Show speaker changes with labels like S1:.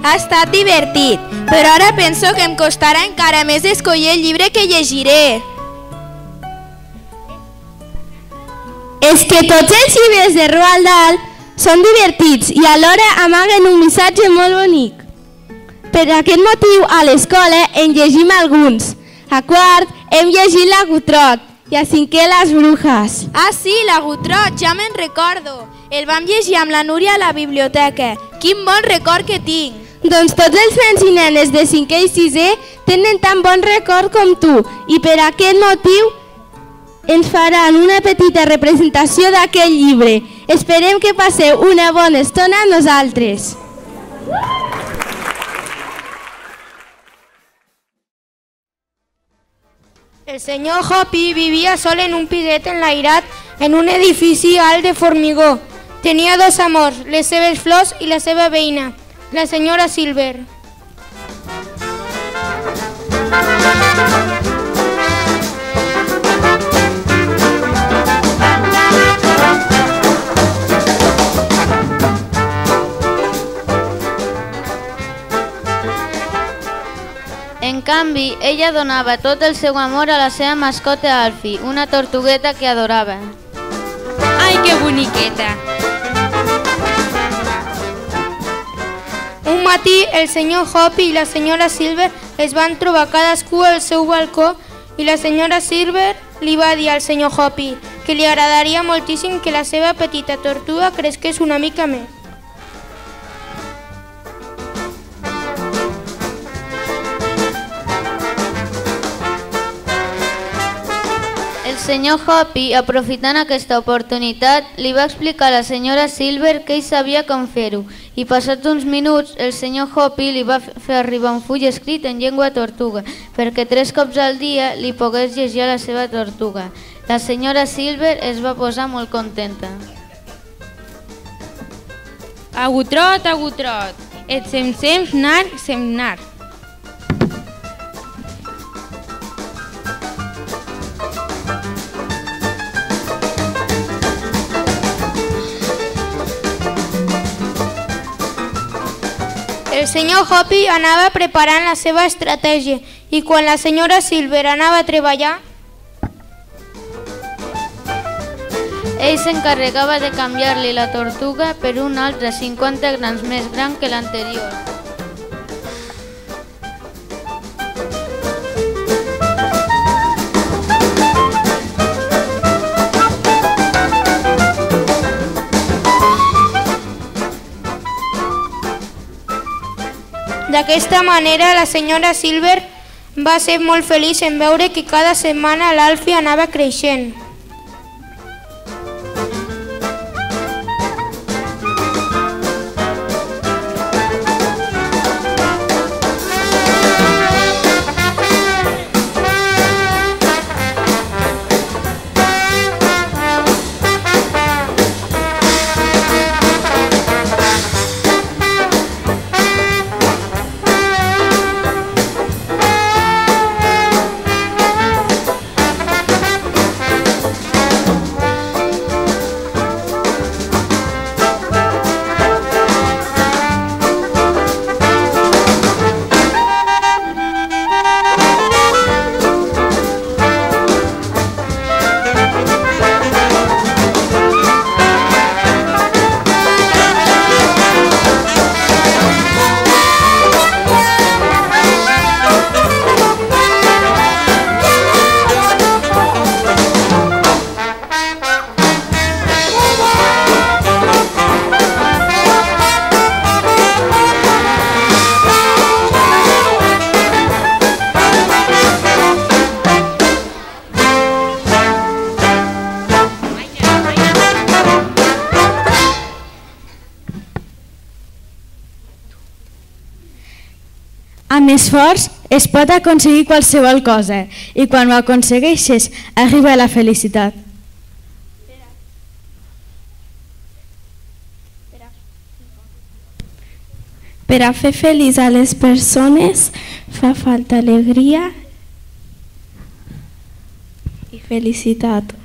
S1: Ha estat divertit, però ara penso que em costarà encara més escollir el llibre que llegiré.
S2: És que tots els llibres de Roald Dahl són divertits i alhora amaguen un missatge molt bonic. Per aquest motiu, a l'escola en llegim alguns. A quart hem llegit La Gutrot i a cinquè Les Brujes.
S1: Ah, sí, La Gutrot, ja me'n recordo. El vam llegir amb la Núria a la biblioteca. Quin bon record que tinc.
S2: Doncs tots els nens i nenes de 5è i 6è tenen tan bon record com tu i per aquest motiu ens faran una petita representació d'aquest llibre. Esperem que passeu una bona estona amb nosaltres.
S3: El senyor Hoppy vivia sol en un piset enlairat en un edifici alt de formigó. Tenia dos amors, les seves flors i la seva veïna, la senyora Silver.
S4: En canvi, ella donava tot el seu amor a la seva mascota Alfie, una tortugueta que adorava.
S5: Ai, que boniqueta!
S3: Un matí, el senyor Hoppy i la senyora Silver es van trobar cadascú al seu balcó i la senyora Silver li va dir al senyor Hoppy que li agradaria moltíssim que la seva petita tortuga cresqués una mica més.
S4: El senyor Hoppy, aprofitant aquesta oportunitat, li va explicar a la senyora Silver que ell sabia com fer-ho i passats uns minuts el senyor Hoppy li va fer arribar un full escrit en llengua tortuga perquè 3 cops al dia li pogués llegir a la seva tortuga. La senyora Silver es va posar molt contenta.
S5: Agutrot, et sem nar, sem nar.
S3: El senyor Hoppy anava preparant la seva estratègia i quan la senyora Silver anava a treballar,
S4: ell s'encarregava de canviar-li la tortuga per una altra 50 grams més gran que l'anterior.
S3: D'aquesta manera, la senyora Silver va ser molt feliç en veure que cada setmana l'Alfie anava creixent.
S2: Amb esforç es pot aconseguir qualsevol cosa i quan ho aconsegueixes arriba la felicitat. Per a fer feliç a les persones fa falta alegria i felicitat.